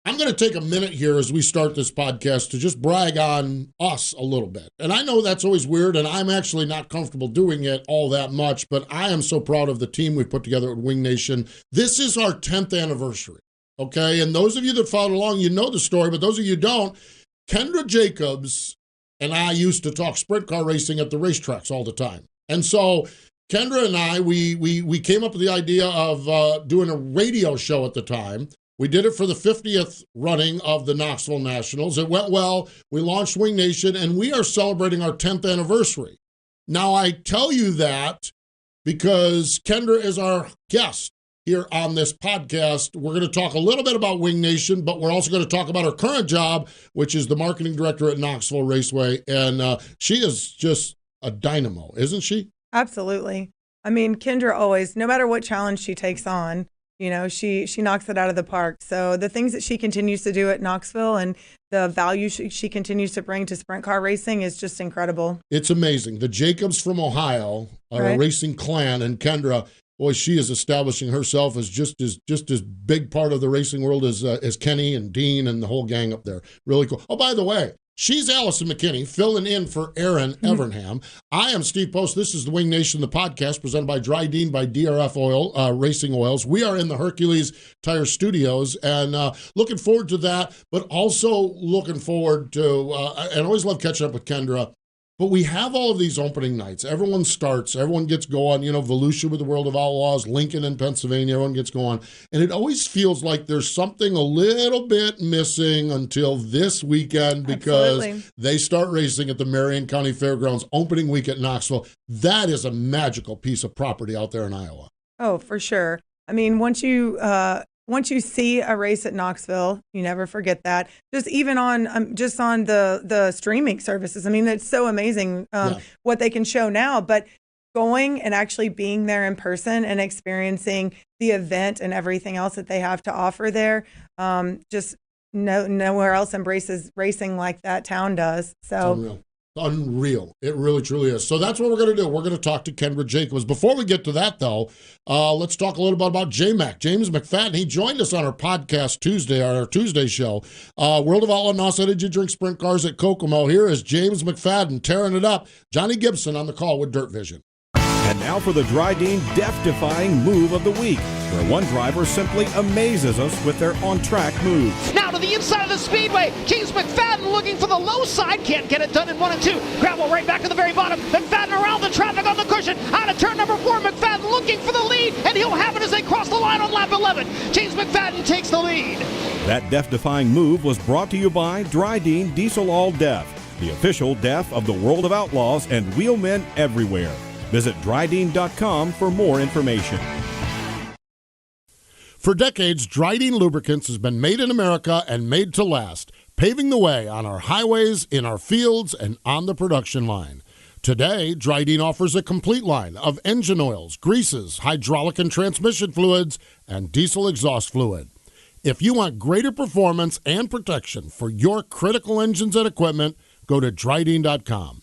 I'm going to take a minute here as we start this podcast to just brag on us a little bit. And I know that's always weird, and I'm actually not comfortable doing it all that much, but I am so proud of the team we put together at Wing Nation. This is our 10th anniversary, okay? And those of you that followed along, you know the story, but those of you who don't, Kendra Jacobs and I used to talk sprint car racing at the racetracks all the time. And so Kendra and I, we came up with the idea of doing a radio show at the time. We did it for the 50th running of the Knoxville Nationals. It went well. We launched Wing Nation, and we are celebrating our 10th anniversary. Now, I tell you that because Kendra is our guest here on this podcast. We're going to talk a little bit about Wing Nation, but we're also going to talk about her current job, which is the marketing director at Knoxville Raceway. And she is just a dynamo, isn't she? Absolutely. I mean, Kendra always, no matter what challenge she takes on, you know, she knocks it out of the park. So the things that she continues to do at Knoxville and the value she continues to bring to sprint car racing is just incredible. It's amazing. The Jacobs from Ohio are a racing clan, and Kendra, boy, she is establishing herself as just as big part of the racing world as Kenny and Dean and the whole gang up there. Really cool. Oh, by the way, she's Allison McKinney, filling in for Aaron Evernham. I am Steve Post. This is the Wing Nation, the podcast presented by Dry Dean by DRF Oil, Racing Oils. We are in the Hercules Tire Studios, and looking forward to that, but also looking forward to, and I always love catching up with Kendra. But we have all of these opening nights. Everyone starts. Everyone gets going. You know, Volusia with the World of Outlaws, Lincoln in Pennsylvania, everyone gets going. And it always feels like there's something a little bit missing until this weekend because they start racing at the Marion County Fairgrounds opening week at Knoxville. That is a magical piece of property out there in Iowa. Oh, for sure. I mean, once you see a race at Knoxville, you never forget that. Just even on the streaming services. I mean, it's so amazing what they can show now. But going and actually being there in person and experiencing the event and everything else that they have to offer there, just nowhere else embraces racing like that town does. So. Unreal. It really, truly is. So that's what we're going to do. We're going to talk to Kendra Jacobs. Before we get to that, though, let's talk a little bit about J-Mac. James McFadden, he joined us on our podcast Tuesday, our Tuesday show. World of Outlaw Knox, did you drink sprint cars at Kokomo? Here is James McFadden tearing it up. Johnny Gibson on the call with Dirt Vision. And now for the Dry Dean death-defying move of the week, where one driver simply amazes us with their on-track moves. Now to the inside of the speedway, James McFadden looking for the low side, can't get it done in 1 and 2. Gravel right back to the very bottom. McFadden around the traffic on the cushion. Out of turn number 4, McFadden looking for the lead, and he'll have it as they cross the line on lap 11. James McFadden takes the lead. That death-defying move was brought to you by Dry Dean Diesel All Death, the official death of the World of Outlaws and wheelmen everywhere. Visit drydean.com for more information. For decades, Dry Dean Lubricants has been made in America and made to last, paving the way on our highways, in our fields, and on the production line. Today, Dry Dean offers a complete line of engine oils, greases, hydraulic and transmission fluids, and diesel exhaust fluid. If you want greater performance and protection for your critical engines and equipment, go to drydean.com.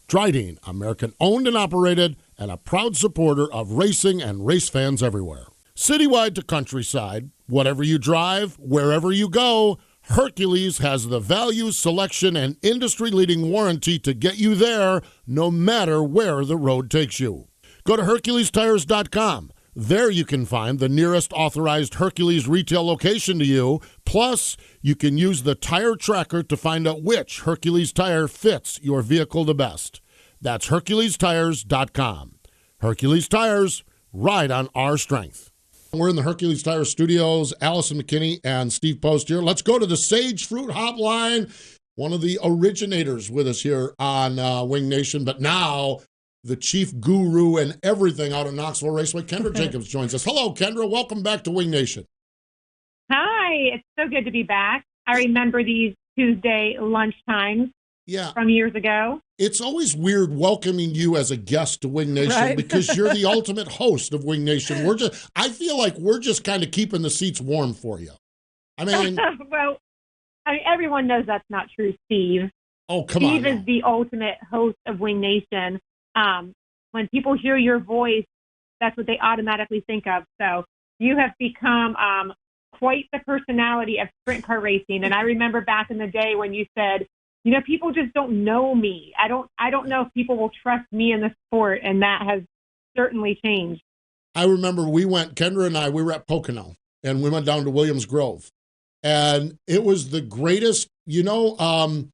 Dry Dean, American-owned and operated, and a proud supporter of racing and race fans everywhere. Citywide to countryside, whatever you drive, wherever you go, Hercules has the value, selection, and industry-leading warranty to get you there, no matter where the road takes you. Go to HerculesTires.com. There you can find the nearest authorized Hercules retail location to you. Plus, you can use the tire tracker to find out which Hercules tire fits your vehicle the best. That's HerculesTires.com. Hercules Tires, ride on our strength. We're in the Hercules Tire Studios. Allison McKinney and Steve Post here. Let's go to the Sage Fruit Hotline. One of the originators with us here on Wing Nation, but now the chief guru and everything out of Knoxville Raceway. Kendra Jacobs joins us. Hello, Kendra. Welcome back to Wing Nation. Hi. It's so good to be back. I remember these Tuesday lunchtimes from years ago. It's always weird welcoming you as a guest to Wing Nation because you're the ultimate host of Wing Nation. I feel like we're just kind of keeping the seats warm for you. I mean, well, everyone knows that's not true, Steve. Oh, come on. Steve is the ultimate host of Wing Nation. When people hear your voice, that's what they automatically think of. So you have become quite the personality of sprint car racing. And I remember back in the day when you said, people just don't know me. I don't know if people will trust me in the sport, and that has certainly changed. I remember Kendra and I were at Pocono, and we went down to Williams Grove, and it was the greatest, when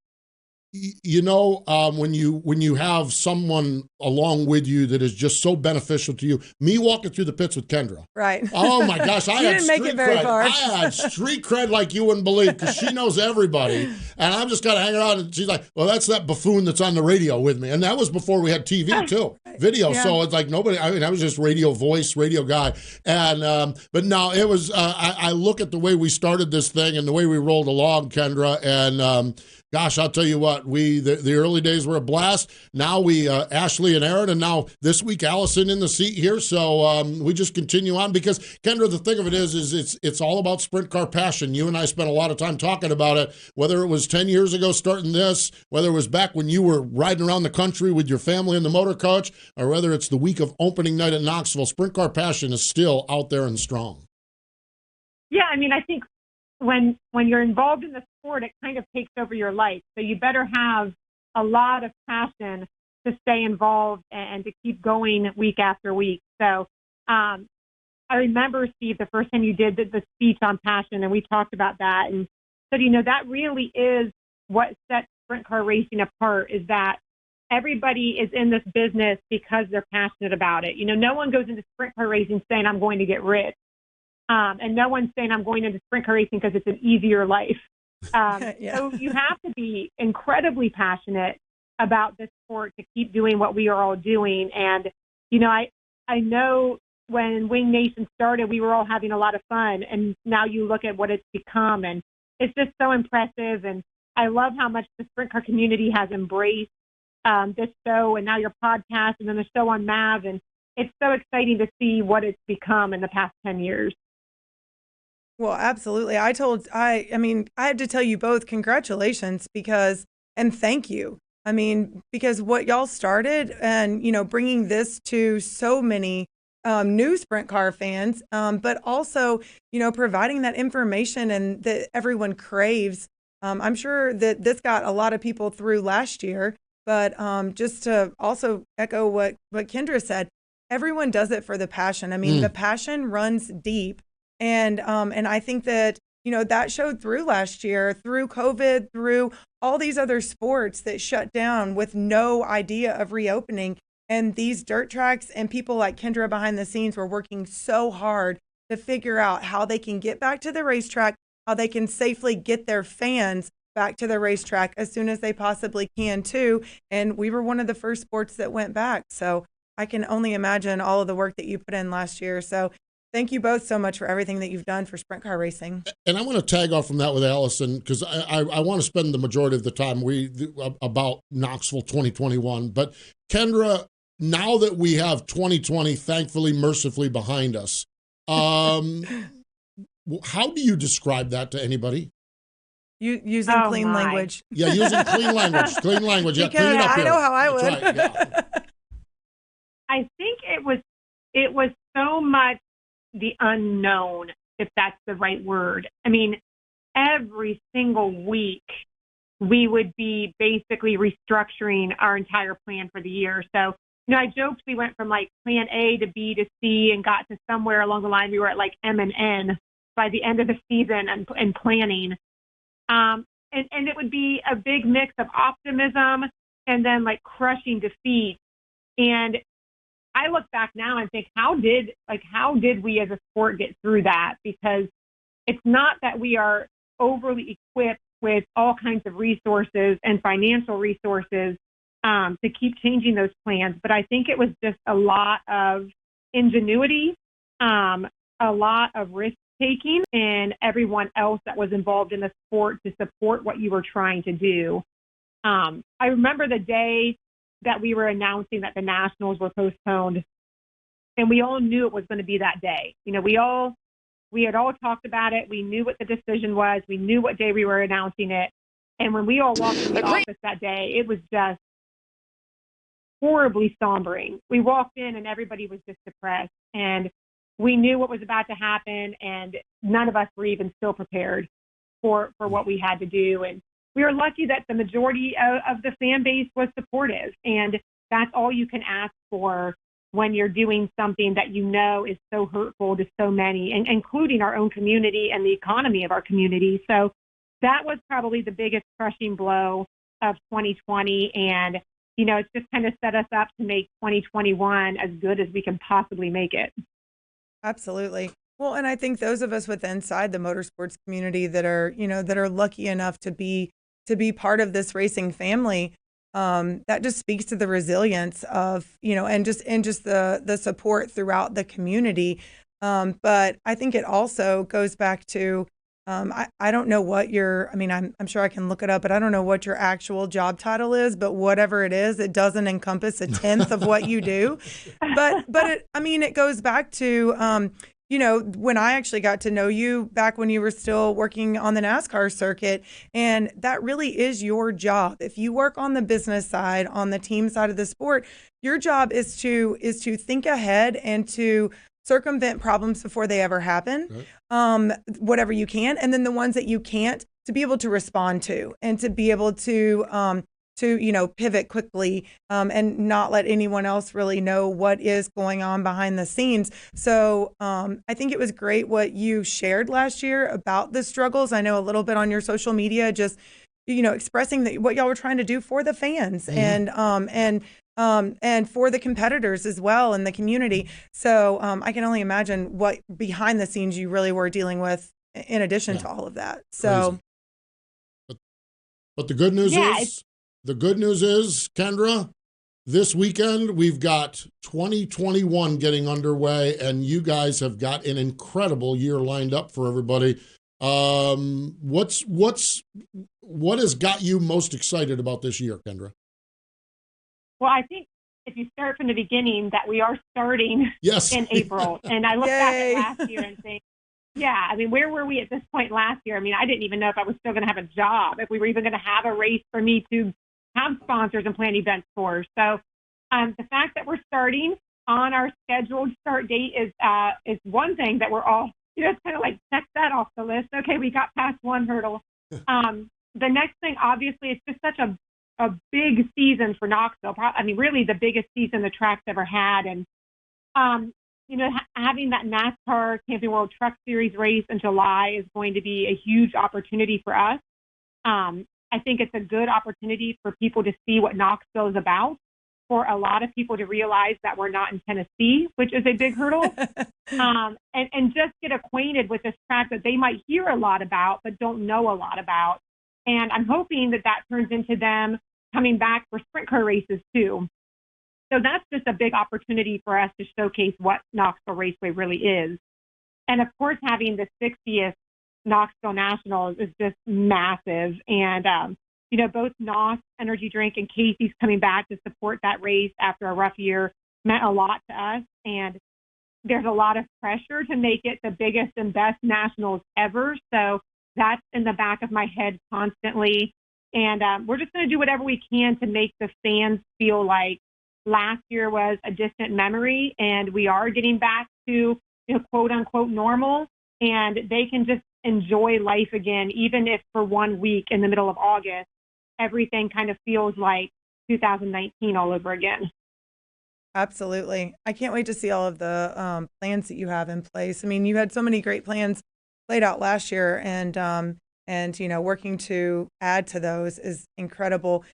you have someone along with you that is just so beneficial to you. Me walking through the pits with Kendra. Right. Oh my gosh, I had didn't make street it very cred. far. I had street cred like you wouldn't believe, because she knows everybody, and I'm just kind of hanging out. And she's like, "Well, that's that buffoon that's on the radio with me," and that was before we had TV too, video. Yeah. So it's like nobody. I mean, I was just radio voice, radio guy, and but no, it was. I look at the way we started this thing and the way we rolled along, Kendra, and. Gosh, I'll tell you what, the early days were a blast. Now we, Ashley and Aaron, and now this week, Allison in the seat here. So we just continue on, because, Kendra, the thing of it is it's all about sprint car passion. You and I spent a lot of time talking about it, whether it was 10 years ago starting this, whether it was back when you were riding around the country with your family in the motor coach, or whether it's the week of opening night at Knoxville. Sprint car passion is still out there and strong. Yeah, I mean, I think when you're involved in the sport, it kind of takes over your life. So you better have a lot of passion to stay involved and to keep going week after week. So I remember, Steve, the first time you did the speech on passion, and we talked about that, and said, that really is what sets sprint car racing apart, is that everybody is in this business because they're passionate about it. No one goes into sprint car racing saying, I'm going to get rich. And no one's saying I'm going into sprint car racing because it's an easier life. Yeah. So you have to be incredibly passionate about this sport to keep doing what we are all doing. And, I know when Wing Nation started, we were all having a lot of fun. And now you look at what it's become, and it's just so impressive. And I love how much the sprint car community has embraced this show, and now your podcast, and then the show on MAV. And it's so exciting to see what it's become in the past 10 years. Well, absolutely. I had to tell you both congratulations and thank you. Because what y'all started and, bringing this to so many new sprint car fans, but also, providing that information and that everyone craves. I'm sure that this got a lot of people through last year, but just to also echo what Kendra said, everyone does it for the passion. The passion runs deep. And I think that, that showed through last year, through COVID, through all these other sports that shut down with no idea of reopening. And these dirt tracks and people like Kendra behind the scenes were working so hard to figure out how they can get back to the racetrack, how they can safely get their fans back to the racetrack as soon as they possibly can too. And we were one of the first sports that went back. So I can only imagine all of the work that you put in last year. So thank you both so much for everything that you've done for sprint car racing. And I want to tag off from that with Allison, because I want to spend the majority of the time about Knoxville 2021. But Kendra, now that we have 2020, thankfully, mercifully behind us, how do you describe that to anybody? Using clean language. Yeah, using clean language. Clean language. Yeah, clean it up here. I know how I would. That's right, yeah. I think it was so much the unknown, if that's the right word. Every single week we would be basically restructuring our entire plan for the year. So, I joked we went from like plan A to B to C and got to somewhere along the line we were at like M and N by the end of the season and planning. And it would be a big mix of optimism and then like crushing defeat. And I look back now and think, how did we as a sport get through that? Because it's not that we are overly equipped with all kinds of resources and financial resources to keep changing those plans. But I think it was just a lot of ingenuity, a lot of risk taking, and everyone else that was involved in the sport to support what you were trying to do. I remember the day that we were announcing that the Nationals were postponed, and we all knew it was going to be that day. We had all talked about it. We knew what the decision was. We knew what day we were announcing it. And when we all walked in the office that day, it was just horribly sombering. We walked in and everybody was just depressed. And we knew what was about to happen, and none of us were even still prepared for what we had to do. And we were lucky that the majority of the fan base was supportive, and that's all you can ask for when you're doing something that you know is so hurtful to so many, and including our own community and the economy of our community. So that was probably the biggest crushing blow of 2020. And, it's just kind of set us up to make 2021 as good as we can possibly make it. Absolutely. Well, and I think those of us inside the motorsports community that are, that are lucky enough to be part of this racing family, that just speaks to the resilience of, and just the support throughout the community. But I think it also goes back to, I don't know what I'm sure I can look it up, but I don't know what your actual job title is, but whatever it is, it doesn't encompass a tenth of what you do. But it goes back to, when I actually got to know you back when you were still working on the NASCAR circuit, and that really is your job. If you work on the business side, on the team side of the sport, your job is to think ahead and to circumvent problems before they ever happen, whatever you can, and then the ones that you can't, to be able to respond to and to be able to pivot quickly, and not let anyone else really know what is going on behind the scenes. So I think it was great what you shared last year about the struggles. I know a little bit on your social media, just expressing that what y'all were trying to do for the fans, and for the competitors as well in the community. So I can only imagine what behind the scenes you really were dealing with in addition to all of that. So, but the good news is, Kendra, this weekend we've got 2021 getting underway, and you guys have got an incredible year lined up for everybody. What has got you most excited about this year, Kendra? Well, I think if you start from the beginning, that we are starting in April. And I look back at last year and think, where were we at this point last year? I didn't even know if I was still going to have a job, if we were even going to have a race for me to have sponsors and plan events for. So the fact that we're starting on our scheduled start date is one thing that we're all, it's kind of like, check that off the list. Okay, we got past one hurdle. The next thing, obviously, it's just such a big season for Knoxville. Really the biggest season the track's ever had. And, having that NASCAR Camping World Truck Series race in July is going to be a huge opportunity for us. I think it's a good opportunity for people to see what Knoxville is about, for a lot of people to realize that we're not in Tennessee, which is a big hurdle, and just get acquainted with this track that they might hear a lot about but don't know a lot about. And I'm hoping that turns into them coming back for sprint car races too. So that's just a big opportunity for us to showcase what Knoxville Raceway really is. And of course, having the 60th Knoxville Nationals is just massive. And, both NOS Energy Drink and Casey's coming back to support that race after a rough year meant a lot to us. And there's a lot of pressure to make it the biggest and best Nationals ever. So that's in the back of my head constantly. And we're just going to do whatever we can to make the fans feel like last year was a distant memory, and we are getting back to, quote unquote normal, and they can just enjoy life again, even if for 1 week in the middle of August, everything kind of feels like 2019 all over again. Absolutely. I can't wait to see all of the plans that you have in place. You had so many great plans laid out last year, and working to add to those is incredible.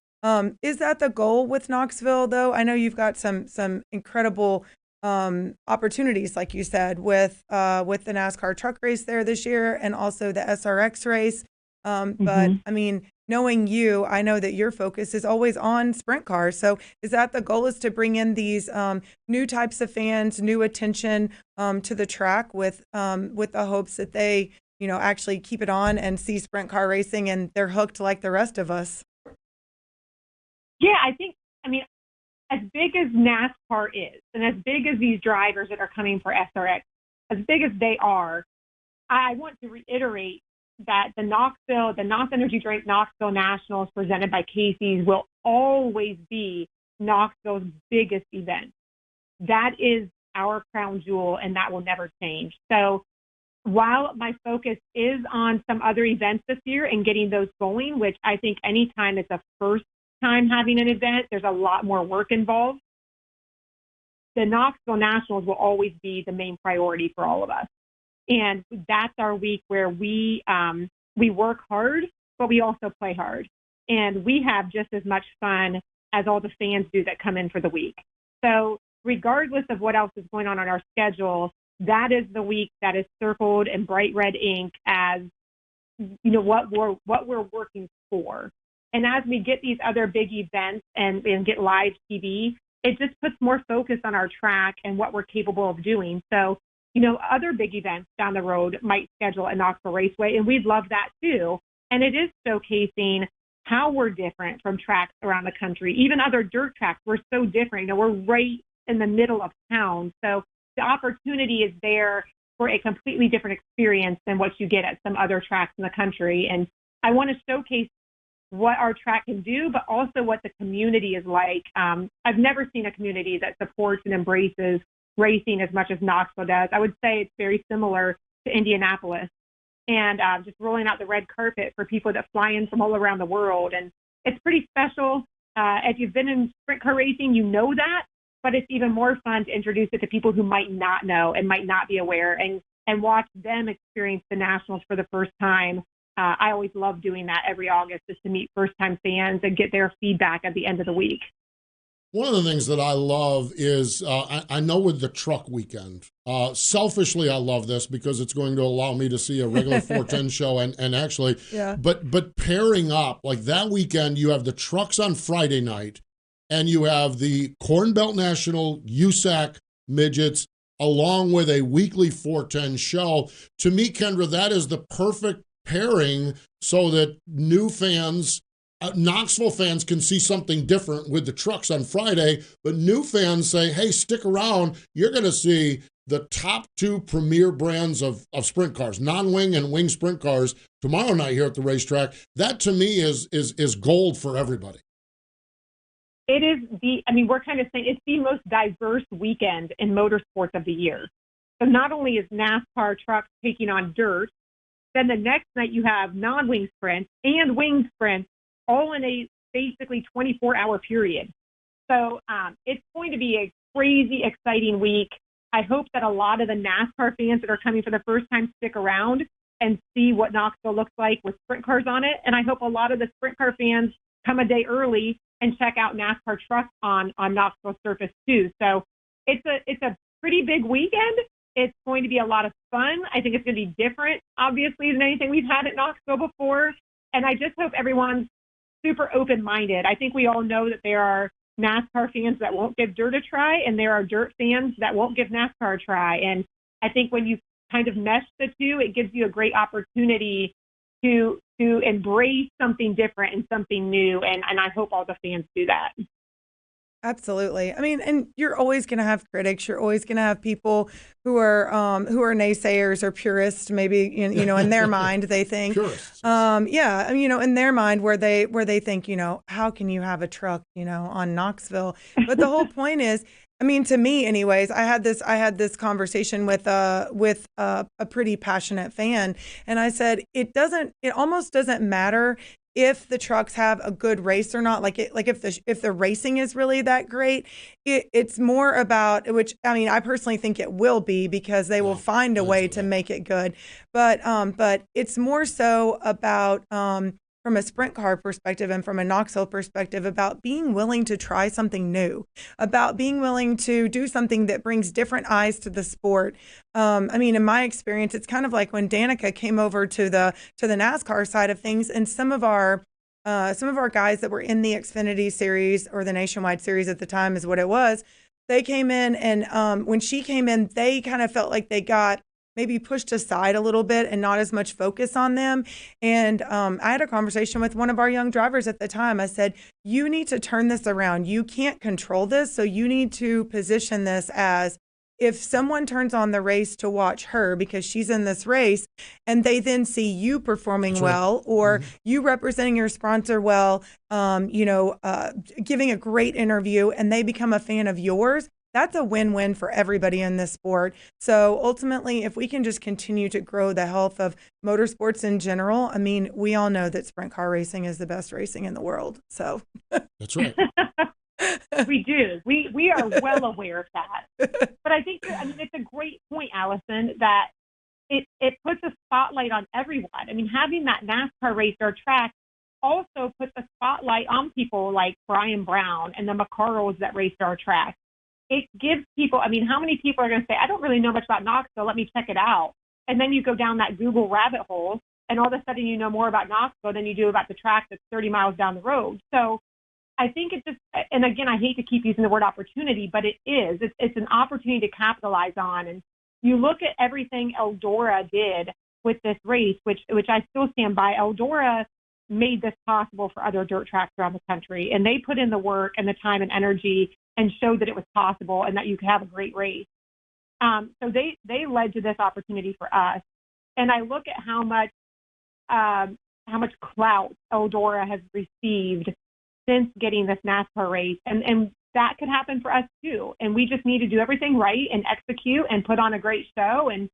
Is that the goal with Knoxville, though? I know you've got some incredible opportunities, like you said, with the NASCAR truck race there this year, and also the SRX race. But knowing you, I know that your focus is always on sprint cars. So is that the goal, is to bring in these new types of fans, new attention to the track with the hopes that they, actually keep it on and see sprint car racing and they're hooked like the rest of us? Yeah, I think, as big as NASCAR is, and as big as these drivers that are coming for SRX, as big as they are, I want to reiterate that the NOS Energy Drink Knoxville Nationals presented by Casey's will always be Knoxville's biggest event. That is our crown jewel, and that will never change. So while my focus is on some other events this year and getting those going, which I think anytime it's a first time having an event, there's a lot more work involved, the Knoxville Nationals will always be the main priority for all of us. And that's our week where we work hard, but we also play hard. And we have just as much fun as all the fans do that come in for the week. So regardless of what else is going on our schedule, that is the week that is circled in bright red ink as, what we're working for. And as we get these other big events and get live TV, it just puts more focus on our track and what we're capable of doing. So, other big events down the road might schedule at Knoxville Raceway, and we'd love that too. And it is showcasing how we're different from tracks around the country. Even other dirt tracks, we're so different. We're right in the middle of town. So the opportunity is there for a completely different experience than what you get at some other tracks in the country. And I want to showcase what our track can do, but also what the community is like. I've never seen a community that supports and embraces racing as much as Knoxville does. I would say it's very similar to Indianapolis, and just rolling out the red carpet for people that fly in from all around the world. And it's pretty special. If you've been in sprint car racing, you know that, but it's even more fun to introduce it to people who might not know and might not be aware, and watch them experience the Nationals for the first time. I always love doing that every August, just to meet first-time fans and get their feedback at the end of the week. One of the things that I love is, I know with the truck weekend, selfishly I love this because it's going to allow me to see a regular 410 show and actually, yeah. But pairing up, like that weekend, you have the trucks on Friday night and you have the Corn Belt National USAC midgets along with a weekly 410 show. To me, Kendra, that is the perfect pairing so that new fans, Knoxville fans can see something different with the trucks on Friday, but new fans say, hey, stick around. You're going to see the top two premier brands of sprint cars, non-wing and wing sprint cars, tomorrow night here at the racetrack. That to me is gold for everybody. It is we're kind of saying it's the most diverse weekend in motorsports of the year. So not only is NASCAR trucks taking on dirt, then the next night you have non-wing sprints and wing sprints all in a basically 24-hour period. So it's going to be a crazy, exciting week. I hope that a lot of the NASCAR fans that are coming for the first time stick around and see what Knoxville looks like with sprint cars on it. And I hope a lot of the sprint car fans come a day early and check out NASCAR trucks on Knoxville surface too. So it's a pretty big weekend. It's going to be a lot of fun. I think it's going to be different, obviously, than anything we've had at Knoxville before. And I just hope everyone's super open-minded. I think we all know that there are NASCAR fans that won't give dirt a try, and there are dirt fans that won't give NASCAR a try. And I think when you kind of mesh the two, it gives you a great opportunity to embrace something different and something new. And I hope all the fans do that. Absolutely. I mean, and you're always going to have critics. You're always going to have people who are naysayers or purists. Maybe in their mind they think, Purists. in their mind where they think, how can you have a truck, on Knoxville? But the whole point is, I mean, to me, anyways, I had this conversation with a pretty passionate fan, and I said it almost doesn't matter if the trucks have a good race or not, if the racing is really that great. It's more about, which I mean, I personally think it will be, because they will find a way to make it good. But it's more so about from a sprint car perspective and from a Knoxville perspective, about being willing to try something new, about being willing to do something that brings different eyes to the sport. I mean, in my experience, it's kind of like when Danica came over to the NASCAR side of things, and some of our guys that were in the Xfinity series, or the Nationwide series at the time is what it was, they came in, and when she came in, they kind of felt like they got maybe pushed aside a little bit and not as much focus on them. And I had a conversation with one of our young drivers at the time. I said, you need to turn this around. You can't control this. So you need to position this as, if someone turns on the race to watch her because she's in this race, and they then see you performing well, or you representing your sponsor well, giving a great interview, and they become a fan of yours, that's a win-win for everybody in this sport. So ultimately, if we can just continue to grow the health of motorsports in general, I mean, we all know that sprint car racing is the best racing in the world. So That's right. We do. We are well aware of that. But I think, I mean, it's a great point, Allison, that it puts a spotlight on everyone. I mean, having that NASCAR race or track also puts a spotlight on people like Brian Brown and the McCarrolls that raced our track. It gives people, I mean, how many people are going to say, I don't really know much about Knoxville, let me check it out. And then you go down that Google rabbit hole, and all of a sudden you know more about Knoxville than you do about the track that's 30 miles down the road. So I think it just, and again, I hate to keep using the word opportunity, but it is. It's an opportunity to capitalize on. And you look at everything Eldora did with this race, which I still stand by. Eldora made this possible for other dirt tracks around the country, and they put in the work and the time and energy and showed that it was possible and that you could have a great race. So they led to this opportunity for us. And I look at how much clout Eldora has received since getting this NASCAR race, and that could happen for us too. And we just need to do everything right and execute and put on a great show, and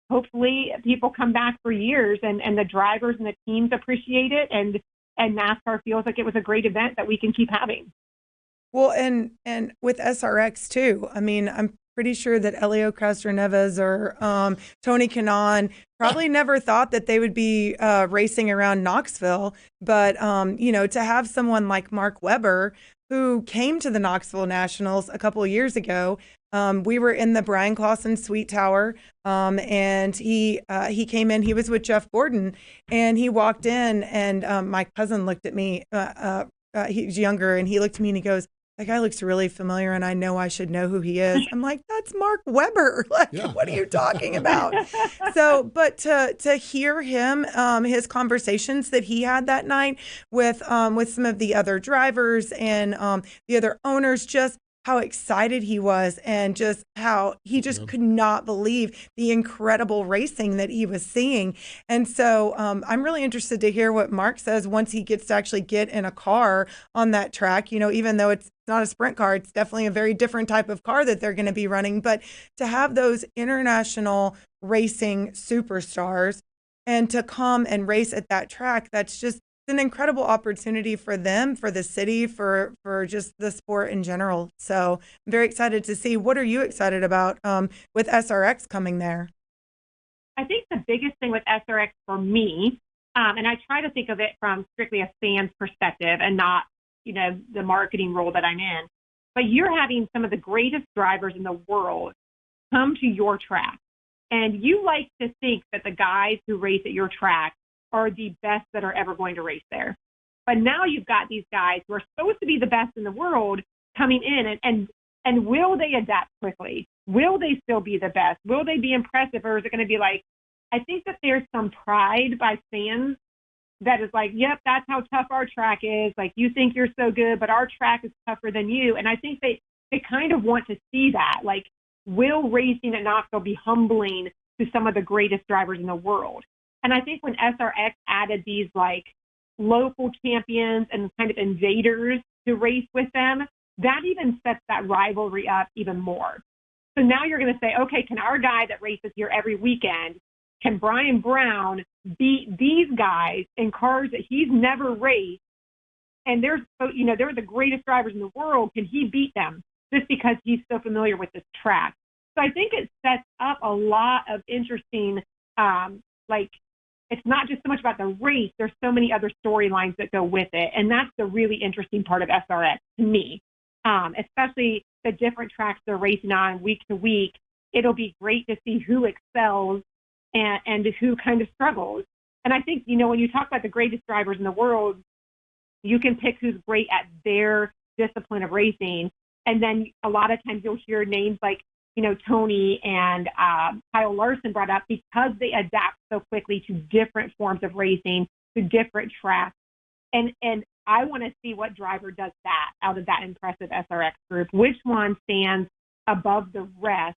hopefully people come back for years, and the drivers and the teams appreciate it, and NASCAR feels like it was a great event that we can keep having. Well, and with SRX too. I mean, I'm pretty sure that Elio Castroneves or Tony Kanaan probably never thought that they would be racing around Knoxville. But, to have someone like Mark Webber, who came to the Knoxville Nationals a couple of years ago, we were in the Brian Clausen Suite Tower, and he came in. He was with Jeff Gordon, and he walked in, and my cousin looked at me. He's younger, and he looked at me and he goes, "That guy looks really familiar, and I know I should know who he is." I'm like, "That's Mark Webber." Like, yeah. What are you talking about? So, but to hear him, his conversations that he had that night with some of the other drivers and the other owners, just how excited he was, and just how he just could not believe the incredible racing that he was seeing. And so I'm really interested to hear what Mark says once he gets to actually get in a car on that track. Even though it's not a sprint car, it's definitely a very different type of car that they're going to be running. But to have those international racing superstars and to come and race at that track, that's just an incredible opportunity for them, for the city, for just the sport in general. So I'm very excited to see. What are you excited about with SRX coming there? I think the biggest thing with SRX for me, and I try to think of it from strictly a fan's perspective and not, the marketing role that I'm in, but you're having some of the greatest drivers in the world come to your track. And you like to think that the guys who race at your track are the best that are ever going to race there. But now you've got these guys who are supposed to be the best in the world coming in, and will they adapt quickly? Will they still be the best? Will they be impressive, or is it going to be like, I think that there's some pride by fans that is like, yep, that's how tough our track is. Like, you think you're so good, but our track is tougher than you. And I think they kind of want to see that. Like, will racing at Knoxville be humbling to some of the greatest drivers in the world? And I think when SRX added these like local champions and kind of invaders to race with them, that even sets that rivalry up even more. So now you're going to say, okay, can our guy that races here every weekend, can Brian Brown beat these guys in cars that he's never raced? And they're the greatest drivers in the world. Can he beat them just because he's so familiar with this track? So I think it sets up a lot of interesting, it's not just so much about the race. There's so many other storylines that go with it. And that's the really interesting part of SRX to me, especially the different tracks they're racing on week to week. It'll be great to see who excels and who kind of struggles. And I think, when you talk about the greatest drivers in the world, you can pick who's great at their discipline of racing. And then a lot of times you'll hear names like, Tony and Kyle Larson brought up, because they adapt so quickly to different forms of racing, to different tracks. And I want to see what driver does that out of that impressive SRX group. Which one stands above the rest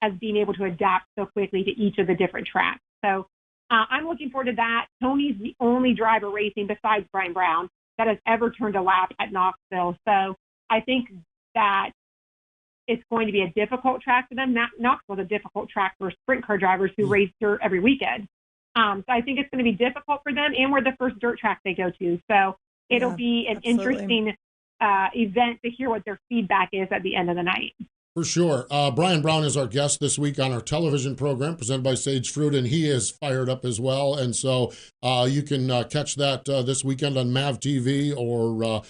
as being able to adapt so quickly to each of the different tracks? So I'm looking forward to that. Tony's the only driver racing besides Brian Brown that has ever turned a lap at Knoxville. So I think that it's going to be a difficult track for them. Knoxville's a difficult track for sprint car drivers who race dirt every weekend. So I think it's going to be difficult for them, and we're the first dirt track they go to. So it'll be an interesting event to hear what their feedback is at the end of the night. For sure. Brian Brown is our guest this week on our television program presented by Sage Fruit, and he is fired up as well. And so you can catch that this weekend on MAV TV, or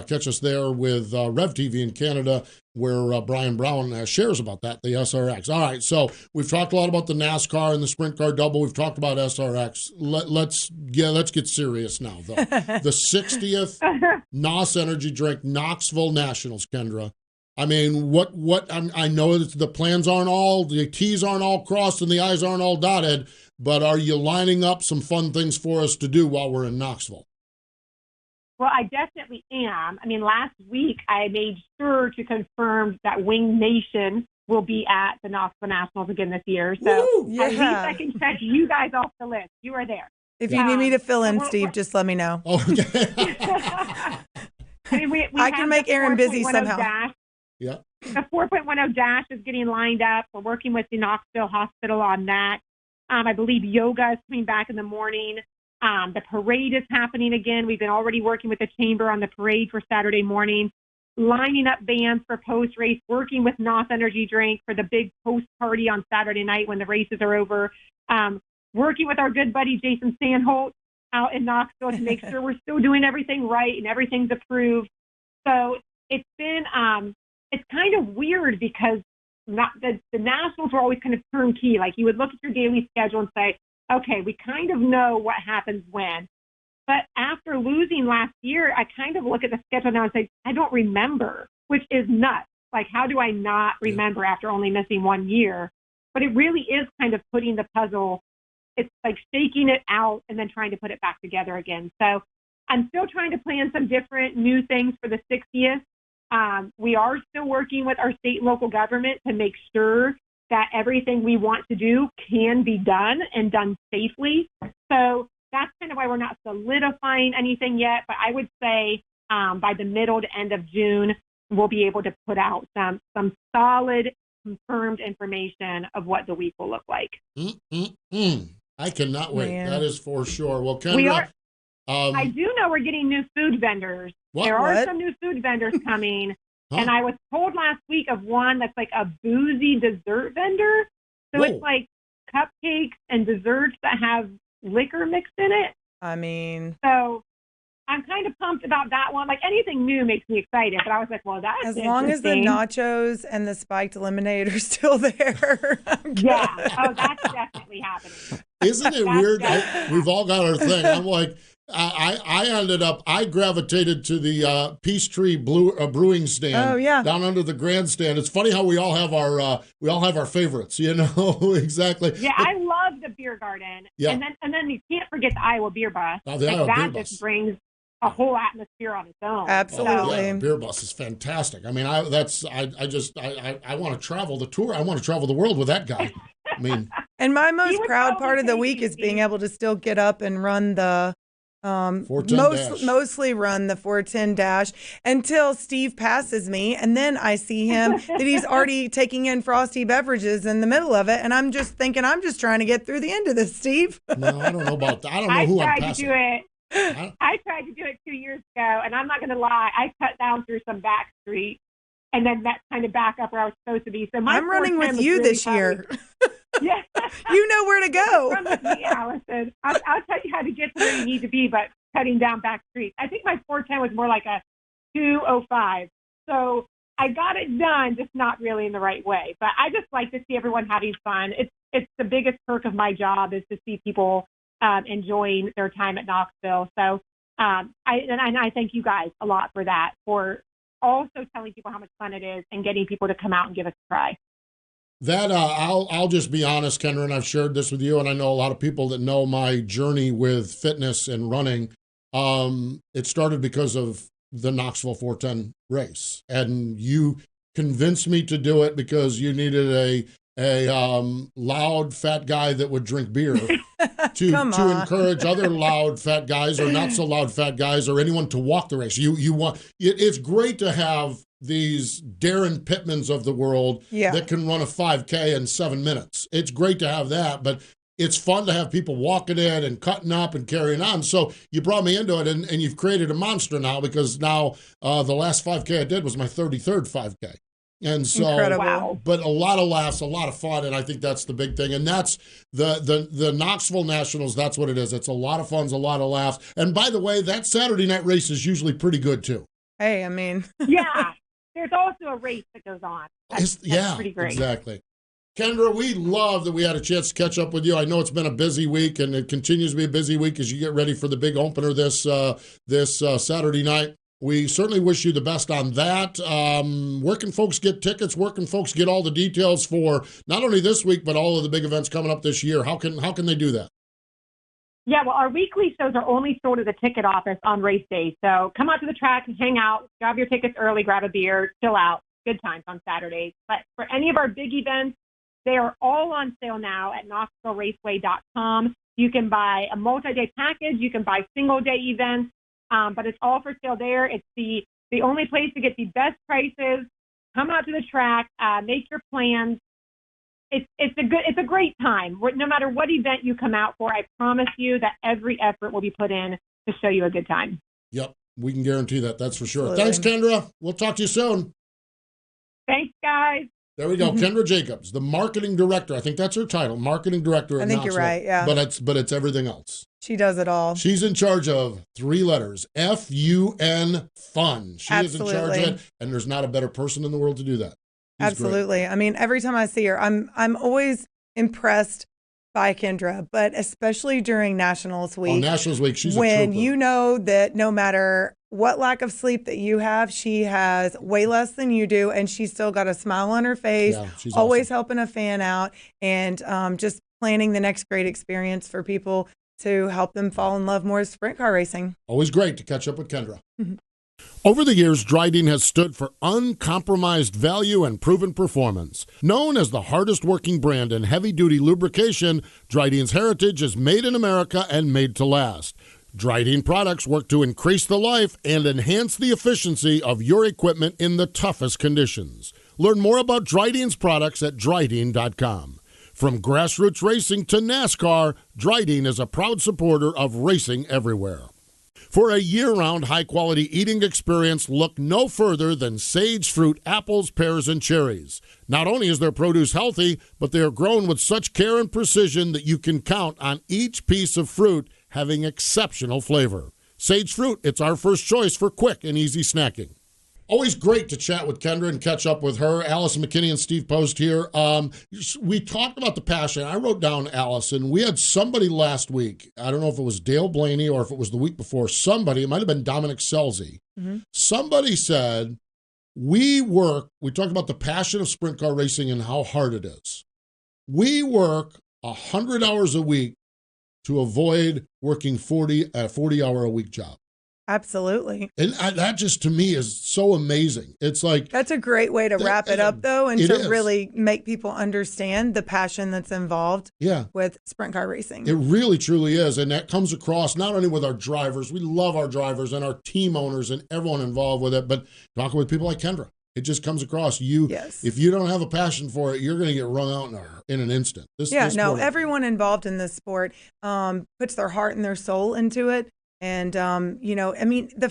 catch us there with Rev TV in Canada, where Brian Brown shares about that, the SRX. All right, so we've talked a lot about the NASCAR and the Sprint Car Double. We've talked about SRX. Let's get serious now, though. The 60th NOS Energy Drink Knoxville Nationals, Kendra. I mean, I know that the plans aren't all, the T's aren't all crossed and the I's aren't all dotted, but are you lining up some fun things for us to do while we're in Knoxville? Well, I definitely am. I mean, last week I made sure to confirm that Wing Nation will be at the Knoxville Nationals again this year. So at least I can check you guys off the list. You are there. If you need me to fill in, Steve, just let me know. Okay. I mean, I can make Aaron busy somehow. Dash. Yeah. The 4.10 dash is getting lined up. We're working with the Knoxville Hospital on that. I believe yoga is coming back in the morning. The parade is happening again. We've been already working with the chamber on the parade for Saturday morning, lining up bands for post-race, working with NOS Energy Drink for the big post-party on Saturday night when the races are over, working with our good buddy Jason Sandholt out in Knoxville to make sure we're still doing everything right and everything's approved. So it's been it's kind of weird because the Nationals were always kind of turnkey. Like, you would look at your daily schedule and say, okay, we kind of know what happens when. But after losing last year, I kind of look at the schedule now and say, I don't remember, which is nuts. Like, how do I not remember after only missing 1 year? But it really is kind of putting the puzzle. It's like shaking it out and then trying to put it back together again. So I'm still trying to plan some different new things for the 60th. We are still working with our state and local government to make sure that everything we want to do can be done and done safely. So that's kind of why we're not solidifying anything yet. But I would say by the middle to end of June, we'll be able to put out some solid, confirmed information of what the week will look like. I cannot wait. Man. That is for sure. Well, Kendra, I do know we're getting new food vendors. There are some new food vendors coming. And I was told last week of one that's like a boozy dessert vendor. So it's like cupcakes and desserts that have liquor mixed in it. I mean, so I'm kind of pumped about that one. Like, anything new makes me excited. But I was like, well, that's as long as the nachos and the spiked lemonade are still there. Yeah. Oh, that's definitely happening. Isn't it weird? We've all got our thing. I'm like, I gravitated to the Peachtree Brewing stand down under the grandstand. It's funny how we all have our favorites, you know. Exactly. Yeah, I love the beer garden. Yeah. And then you can't forget the Iowa Beer Bus. Oh, the Iowa Beer Bus just brings a whole atmosphere on its own. Absolutely. Yeah, Beer Bus is fantastic. I mean, I want to travel the tour. I want to travel the world with that guy. I mean, and my most proud part of the week is being able to still get up and run the mostly run the 410 dash until Steve passes me, and then I see him that he's already taking in frosty beverages in the middle of it, and I'm just thinking, I'm just trying to get through the end of this, Steve. No, I don't know about that. I don't know who I'm passing. I tried to do it 2 years ago, and I'm not going to lie, I cut down through some back streets, and then that kind of back up where I was supposed to be. So I'm running with you really this year. Yeah. You know where to go. Run with me, Allison. I'll tell you how to get to where you need to be, but cutting down back streets. I think my 410 was more like a 2:05. So I got it done, just not really in the right way. But I just like to see everyone having fun. It's the biggest perk of my job is to see people enjoying their time at Knoxville. So I thank you guys a lot for that, for also telling people how much fun it is and getting people to come out and give us a try. That I'll just be honest, Kendra, and I've shared this with you, and I know a lot of people that know my journey with fitness and running. It started because of the Knoxville 410 race, and you convinced me to do it because you needed a loud fat guy that would drink beer to encourage other loud fat guys or not so loud fat guys or anyone to walk the race. You want it's great to have these Darren Pittmans of the world that can run a 5K in 7 minutes. It's great to have that, but it's fun to have people walking in and cutting up and carrying on. So you brought me into it, and you've created a monster now, because now the last 5K I did was my 33rd 5K. And so, Incredible. But a lot of laughs, a lot of fun, and I think that's the big thing. And that's the Knoxville Nationals. That's what it is. It's a lot of fun, a lot of laughs. And by the way, that Saturday night race is usually pretty good too. Hey, I mean, yeah, there's also a race that goes on. That's pretty great. Exactly. Kendra, we love that we had a chance to catch up with you. I know it's been a busy week, and it continues to be a busy week as you get ready for the big opener this Saturday night. We certainly wish you the best on that. Where can folks get tickets? Where can folks get all the details for not only this week, but all of the big events coming up this year? How can they do that? Yeah, well, our weekly shows are only sold at the ticket office on race day. So come out to the track and hang out, grab your tickets early, grab a beer, chill out. Good times on Saturdays. But for any of our big events, they are all on sale now at KnoxvilleRaceway.com. You can buy a multi-day package. You can buy single-day events. But it's all for sale there. It's the only place to get the best prices. Come out to the track, make your plans. It's a great time. No matter what event you come out for, I promise you that every effort will be put in to show you a good time. Yep, we can guarantee that. That's for sure. Absolutely. Thanks, Kendra. We'll talk to you soon. Thanks, guys. There we go. Kendra Jacobs, the marketing director. I think that's her title, marketing director at I think Knoxville. you're right, yeah. But it's everything else. She does it all. She's in charge of 3 letters, F-U-N, fun. She is in charge of it, and there's not a better person in the world to do that. Absolutely. Great. I mean, every time I see her, I'm always impressed by Kendra, but especially during Nationals Week. On Nationals Week, she's when a trooper. you know that no matter what lack of sleep that you have, she has way less than you do, and she's still got a smile on her face, she's always awesome. helping a fan out, and just planning the next great experience for people to help them fall in love more with sprint car racing. Always great to catch up with Kendra. Over the years, Dryden has stood for uncompromised value and proven performance. Known as the hardest working brand in heavy-duty lubrication, Dryden's heritage is made in America and made to last. Dryden products work to increase the life and enhance the efficiency of your equipment in the toughest conditions. Learn more about Dryden's products at Dryden.com. From grassroots racing to NASCAR, Dryden is a proud supporter of racing everywhere. For a year-round high-quality eating experience, look no further than Sage Fruit apples, pears, and cherries. Not only is their produce healthy, but they are grown with such care and precision that you can count on each piece of fruit having exceptional flavor. Sage Fruit, it's our first choice for quick and easy snacking. Always great to chat with Kendra and catch up with her. Allison McKinney and Steve Post here. We talked about the passion. I wrote down Allison. We had somebody last week. I don't know if it was Dale Blaney or if it was the week before. Somebody, it might have been Dominic Selzy. Somebody said, we talked about the passion of sprint car racing and how hard it is. We work 100 hours a week to avoid working a 40-hour-a-week job. Absolutely. And that just, to me, is so amazing. It's like... That's a great way to wrap it up, though, and to really make people understand the passion that's involved with sprint car racing. It really, truly is. And that comes across not only with our drivers, we love our drivers and our team owners and everyone involved with it, but talking with people like Kendra. It just comes across. If you don't have a passion for it, you're going to get run out in an instant. Everyone involved in this sport puts their heart and their soul into it. And, the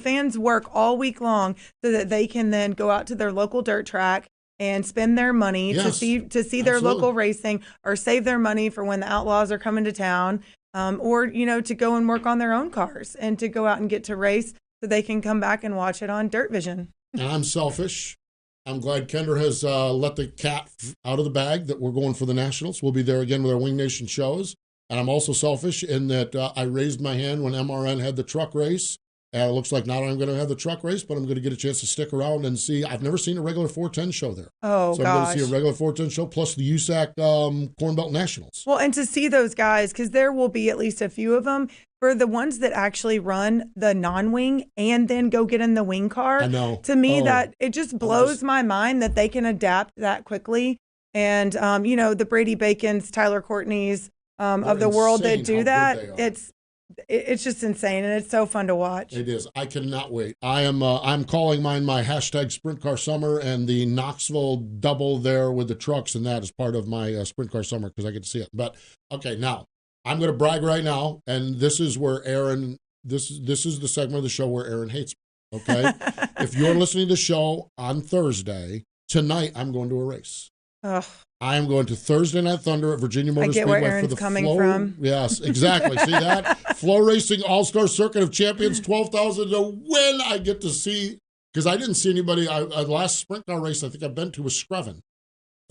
fans work all week long so that they can then go out to their local dirt track and spend their money to see their local racing, or save their money for when the Outlaws are coming to town, or to go and work on their own cars and to go out and get to race so they can come back and watch it on Dirt Vision. And I'm selfish. I'm glad Kendra has let the cat out of the bag that we're going for the Nationals. We'll be there again with our Wing Nation shows. And I'm also selfish in that I raised my hand when MRN had the truck race. And it looks like not only I'm going to have the truck race, but I'm going to get a chance to stick around and see. I've never seen a regular 410 show there. So I'm going to see a regular 410 show plus the USAC Corn Belt Nationals. Well, and to see those guys, because there will be at least a few of them, for the ones that actually run the non-wing and then go get in the wing car. I know. To me, that it just blows my mind that they can adapt that quickly. And, the Brady Bacons, Tyler Courtney's, of the world that do that, it's just insane, and it's so fun to watch. It is. I cannot wait. I'm calling mine my hashtag Sprint Car Summer, and the Knoxville double there with the trucks, and that is part of my Sprint Car Summer because I get to see it. But okay, now I'm going to brag right now, and this is where Aaron. This is the segment of the show where Aaron hates me. Okay, if you're listening to the show on Thursday tonight, I'm going to a race. Ugh. I am going to Thursday Night Thunder at Virginia Motor Speedway. Speedway Where Aaron's for the coming Flow. from. Yes, exactly. See that? Flow Racing All-Star Circuit of Champions, 12,000 to win. I get to see, because I didn't see anybody. Last sprint car race I think I've been to was Screven.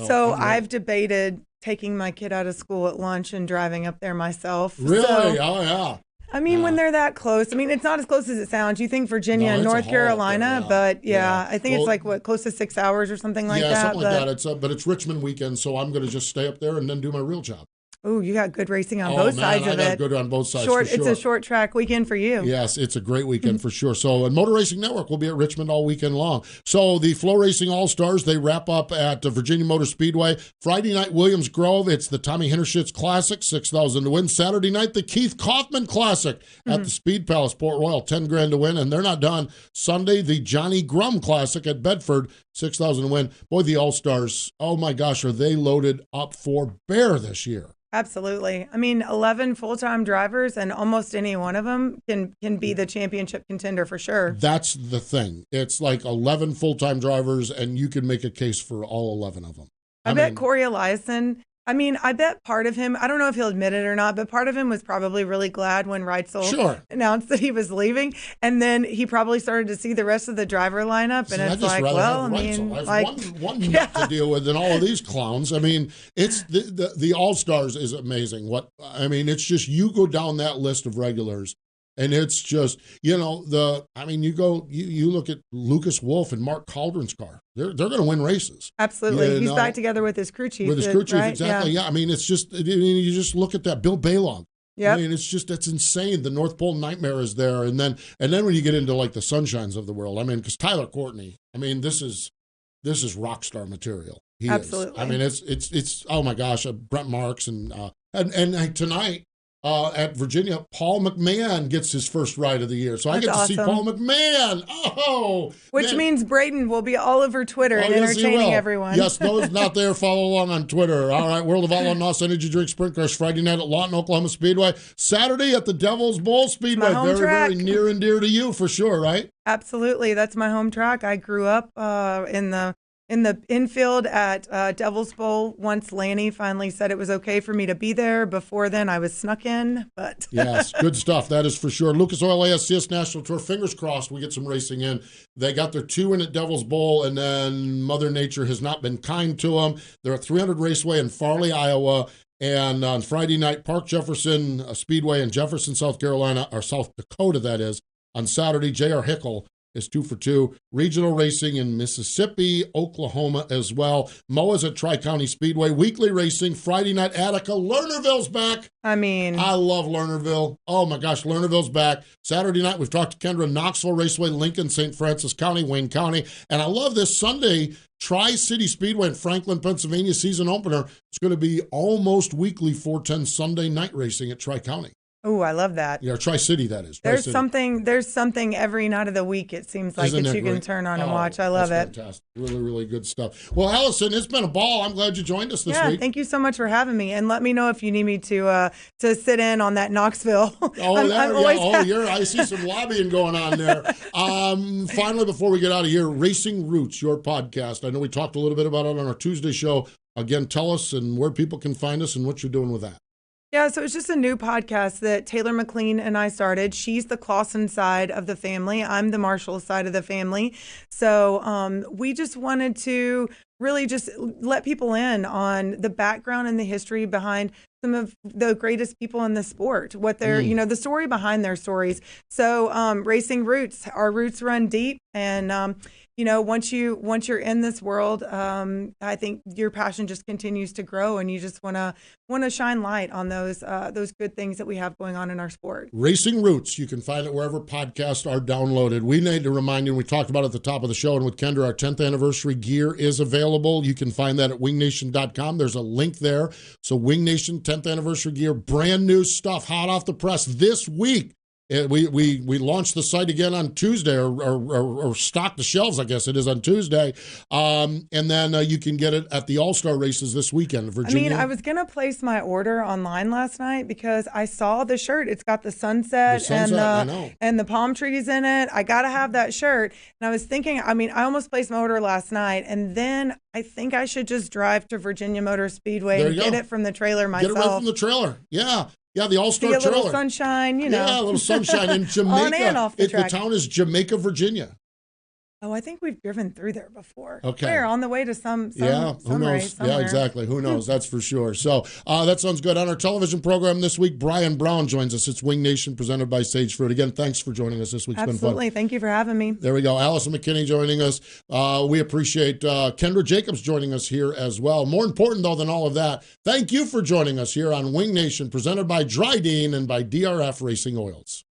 So I've debated taking my kid out of school at lunch and driving up there myself. Really? So, Oh, yeah. I mean, when they're that close, I mean, it's not as close as it sounds. You think Virginia and No, it's North a haul Carolina, up there, but I think it's Well, like, close to 6 hours or something like that. Yeah, something like that. But it's Richmond weekend, so I'm going to just stay up there and then do my real job. Oh, you got good racing on both sides of it. I got good on both sides. Short, for sure. It's a short track weekend for you. Yes, it's a great weekend for sure. So, and Motor Racing Network will be at Richmond all weekend long. So, the Flow Racing All-Stars, they wrap up at Virginia Motor Speedway. Friday night, Williams Grove. It's the Tommy Hintershitz Classic, 6,000 to win. Saturday night, the Keith Kaufman Classic at the Speed Palace, Port Royal, 10 grand to win. And they're not done. Sunday, the Johnny Grum Classic at Bedford, 6,000 to win. Boy, the All-Stars, oh my gosh, are they loaded up for bear this year? Absolutely. I mean, 11 full-time drivers, and almost any one of them can be the championship contender for sure. That's the thing. It's like 11 full-time drivers, and you can make a case for all 11 of them. I bet Corey Eliason, I bet part of him, I don't know if he'll admit it or not, but part of him was probably really glad when Reitzel announced that he was leaving. And then he probably started to see the rest of the driver lineup. And it's like, well, I mean, I have one nut to deal with than all of these clowns. I mean, it's the All-Stars is amazing. It's just, you go down that list of regulars, and it's just, you look at Lucas Wolf and Mark Calderon's car. They're going to win races. Absolutely. He's back together with his crew chief. Right? Exactly. Yeah. I mean, it's just, you just look at that. Bill Balog. Yeah. I mean, that's insane. The North Pole Nightmare is there. And then when you get into like the Sunshines of the world, because Tyler Courtney, this is rock star material. He Absolutely. is. I mean, it's oh my gosh, Brent Marks and tonight, at Virginia, Paul McMahon gets his first ride of the year. So I get to see Paul McMahon. Which means Braden will be all over Twitter and entertaining everyone. Yes, those not there, follow along on Twitter. All right, World of Outlaw NOS Energy Drink Sprint Cars Friday night at Lawton, Oklahoma Speedway. Saturday at the Devil's Bowl Speedway. Very, very near and dear to you for sure, right? Absolutely. That's my home track. I grew up in the infield at Devil's Bowl. Once Lanny finally said it was okay for me to be there. Before then, I was snuck in. But yes, good stuff. That is for sure. Lucas Oil ASCS National Tour. Fingers crossed we get some racing in. They got their 2 in at Devil's Bowl, and then Mother Nature has not been kind to them. They're at 300 Raceway in Farley, Iowa. And on Friday night, Park Jefferson Speedway in Jefferson, South Carolina, or South Dakota, that is. On Saturday, J.R. Hickle is 2 for 2. Regional racing in Mississippi, Oklahoma as well. Moa's at Tri-County Speedway. Weekly racing, Friday night, Attica. Lernerville's back. I love Lernerville. Oh my gosh, Lernerville's back. Saturday night, we've talked to Kendra, Knoxville Raceway, Lincoln, St. Francis County, Wayne County. And I love this Sunday, Tri-City Speedway in Franklin, Pennsylvania, season opener. It's going to be almost weekly 410 Sunday night racing at Tri-County. Oh, I love that. Yeah, Tri-City, that is. There's something every night of the week, it seems like, that you can turn on and watch. I love it. Fantastic. Really, really good stuff. Well, Allison, it's been a ball. I'm glad you joined us this week. Yeah, thank you so much for having me. And let me know if you need me to sit in on that Knoxville. I see some lobbying going on there. Finally, before we get out of here, Racing Roots, your podcast. I know we talked a little bit about it on our Tuesday show. Again, tell us and where people can find us and what you're doing with that. Yeah, so it's just a new podcast that Taylor McLean and I started. She's the Clausen side of the family. I'm the Marshall side of the family. So we just wanted to really just let people in on the background and the history behind some of the greatest people in the sport, what they're, the story behind their stories. So Racing Roots, our roots run deep And once you're in this world, I think your passion just continues to grow, and you just want to shine light on those good things that we have going on in our sport. Racing Roots, you can find it wherever podcasts are downloaded. We need to remind you, we talked about it at the top of the show, and with Kendra, our 10th anniversary gear is available. You can find that at wingnation.com. There's a link there. So Wing Nation 10th anniversary gear, brand new stuff, hot off the press this week. We launched the site again on Tuesday, or stocked the shelves, I guess it is, on Tuesday. And then you can get it at the All-Star races this weekend, Virginia. I was going to place my order online last night because I saw the shirt. It's got the sunset and the palm trees in it. I got to have that shirt. And I was thinking, I almost placed my order last night, and then I think I should just drive to Virginia Motor Speedway and get it from the trailer myself. Get it right from the trailer. Yeah. Yeah, the All-Star trailer. See a little sunshine, Yeah, a little sunshine in Jamaica. On and off the track. The town is Jamaica, Virginia. Oh, I think we've driven through there before. Okay. We're on the way to some who knows? race somewhere. Yeah, exactly. Who knows? That's for sure. So that sounds good. On our television program this week, Brian Brown joins us. It's Wing Nation presented by Sage Fruit. Again, thanks for joining us this week. It's been fun. Absolutely. Thank you for having me. There we go. Allison McKinney joining us. We appreciate Kendra Jacobs joining us here as well. More important, though, than all of that, thank you for joining us here on Wing Nation presented by Dryden and by DRF Racing Oils.